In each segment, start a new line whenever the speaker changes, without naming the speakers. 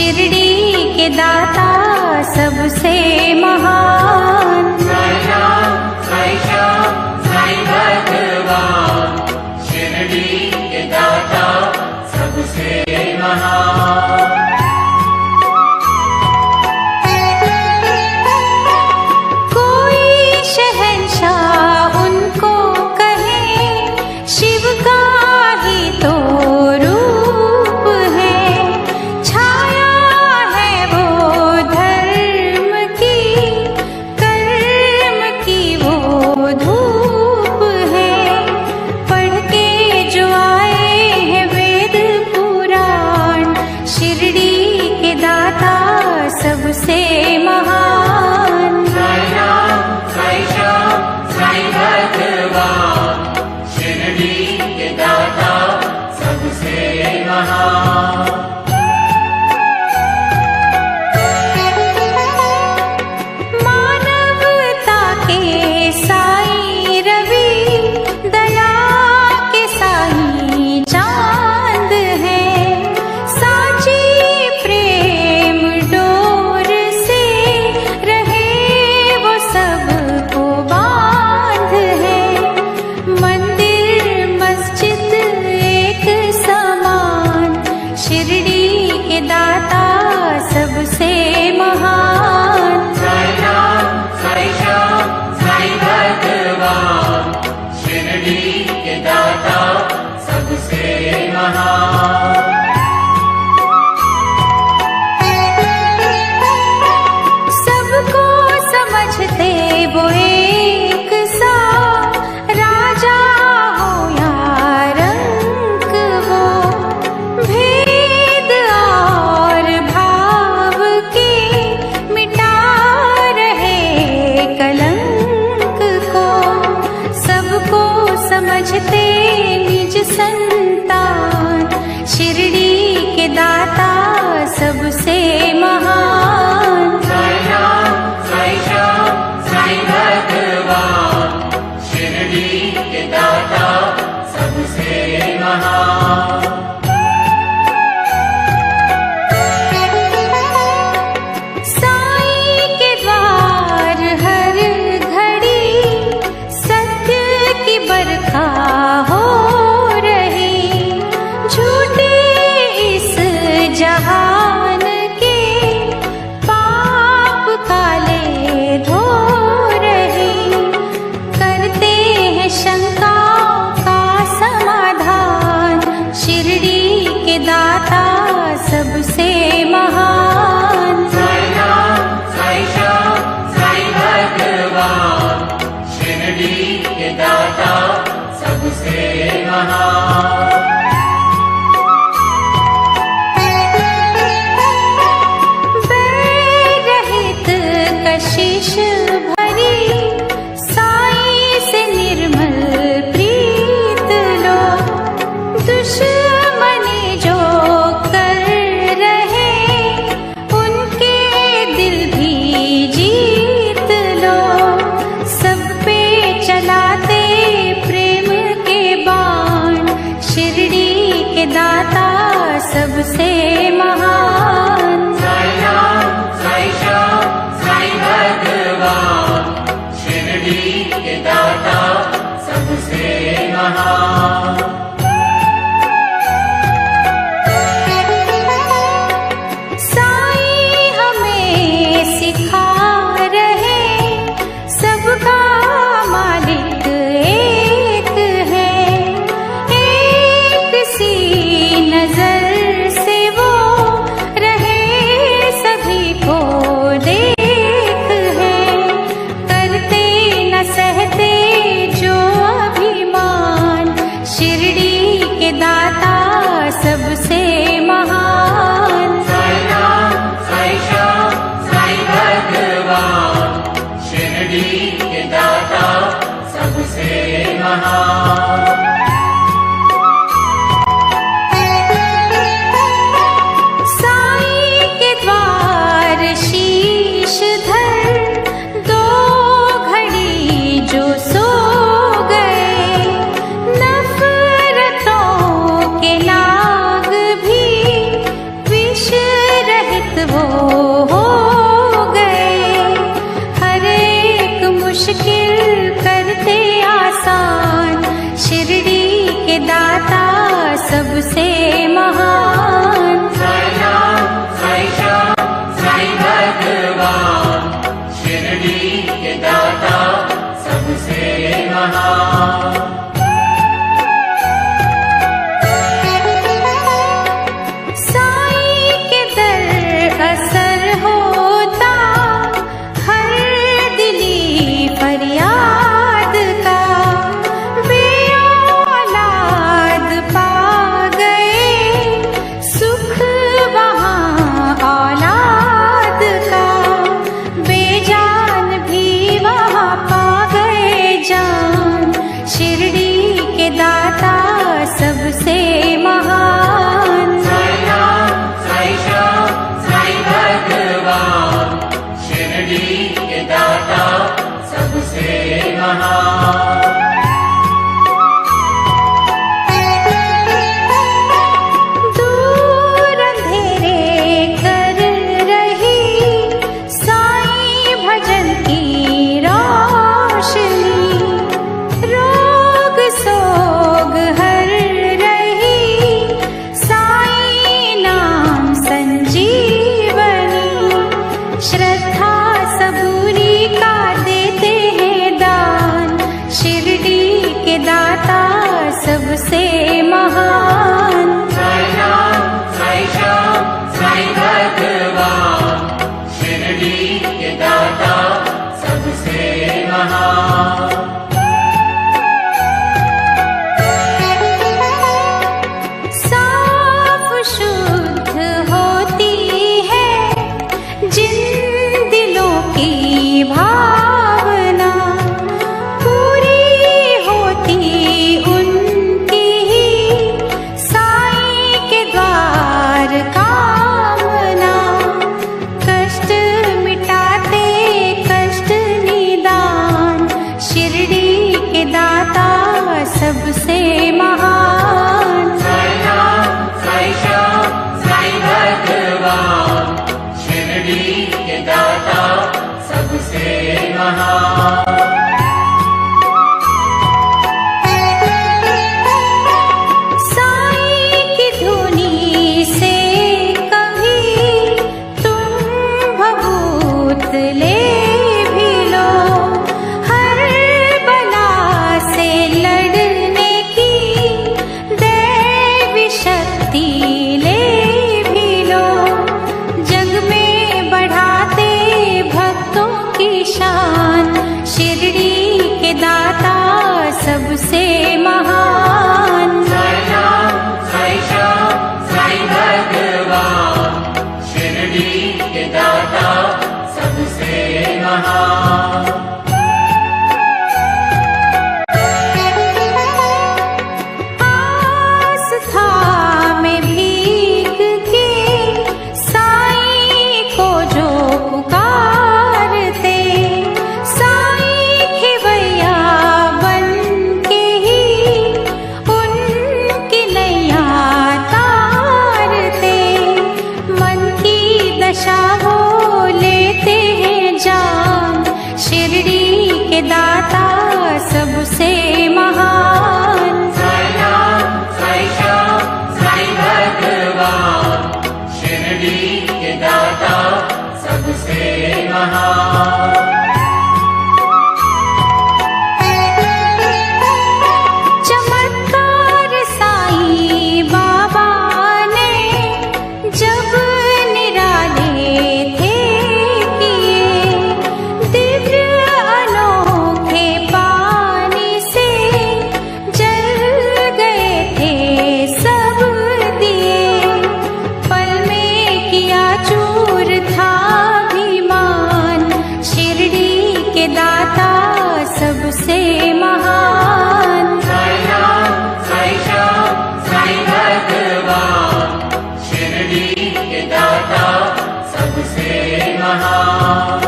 शिरडी के दाता सबसे महान।
साईं भगवान शिरडी के दाता सबसे महान।
कोई शहंशाह उनको कहे, शिव का ही तो रूप है। छाया है वो धर्म की, कर्म की वो धूप है। पढ़ के जो आए हैं वेद पुराण, शिरडी के दाता सबसे महान।
साईं भगवान शिरडी के दाता सबसे महान।
मानवता के साईं रवि, दया के साईं चांद है। साची प्रेम डोर से रहे वो सबको बांध है। मंदिर मस्जिद एक समान, शिरडी के दाता सबसे महान।
साईं भगवान शिरडी के दाता सबसे महान।
सबको समझते वो एक सा, राजा हो या रंक वो। भेद और भाव के मिटा रहे कलंक को। सबको समझते निज संतान, शिरडी के दाता सबसे महान।
साईं भगवान शिरडी के दाता सबसे महान।
साईं के द्वार हर घड़ी सत्य की बरखा हो रही। झूठे इस जहान के पाप काले धो रही। करते हैं शंकाओं का समाधान, शिरडी के दाता सबसे महान।
साईं भगवान शिरडी के दाता सबसे महान।
बैर रहित कशिश भरी, साईं से निर्मल प्रीत लो। दुश्मनी जो कर रहे, उनके दिल भी जीत लो। सब पे चलाते प्रेम के बाण, शिरडी के दाता सबसे महान।
साईं भगवान शिरडी के दाता सबसे महान।
साईं हमें सिखा रहे, सबका मालिक एक है। एक सी नजर से वो वो हो गए, हर एक मुश्किल करते आसान, शिरडी के दाता सबसे महान।
साईं राम, साईं श्याम, साईं भगवान, शिरडी के दाता सबसे महान।
साईं के दर असर होता हर दिली फरियाद का, बेऔलाद पा गए सुख वहाँ औलाद का, बेजान भी वहाँ पा गए जान, शिरडी के दाता सबसे महान।
साईं राम, साईं श्याम, साईं भगवान, शिरडी के दाता सबसे महान।
दूर अंधेरे कर रही साईं भजन की रोशनी, रोग सोग हर रही साईं नाम संजीवनी, श्रद्धा सबूरी का देते हैं दान, शिरडी के दाता सबसे महान।
साईं राम, साईं श्याम, साईं भगवान, शिरडी के दाता सबसे महान।
साफ शुद्ध होती है जिन दिलों की भावना, पूरी होती उनकी ही साईं के द्वार कामना, कष्ट मिटाते कष्ट निदान, शिरडी के दाता सबसे महान।
साईं राम, साईं श्याम, साईं भगवान, शिरडी के दाता सबसे महान।
साईं की धुनी से कभी तुम भभूत ले भी लो, हर बला से लड़ने की दैवी शक्ति ले भी लो, जग में बढ़ाते भक्तों की शान, शिरडी के दाता सबसे महान।
साईं राम, साईं श्याम, साईं भगवान, शिरडी के दाता सबसे महान।
आस्था में भीग के साईं को जो पुकारते, साईं खिवैया बन के ही उनकी नैया तारते, मन की दशा वो लेते हैं जान, शिरडी के दाता सबसे महान।
साईं राम, साईं श्याम, साईं भगवान, शिरडी के दाता सबसे महान।
चमत्कार साईं बाबा ने जब निराले थे किए, दिव्य अनोखे पानी से जल गए थे सब दिए, पल में किया चूर था अभिमान, शिरडी के दाता सबसे महान।
साईं राम, साईं श्याम, साईं भगवान, शिरडी के दाता सबसे महान।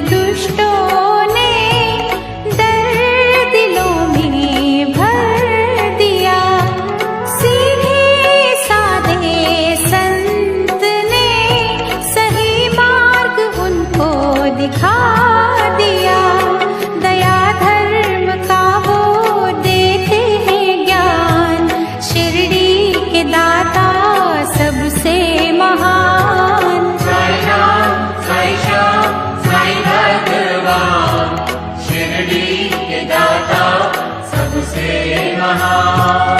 दुष्टों ने दर्द दिलों में भर
महान।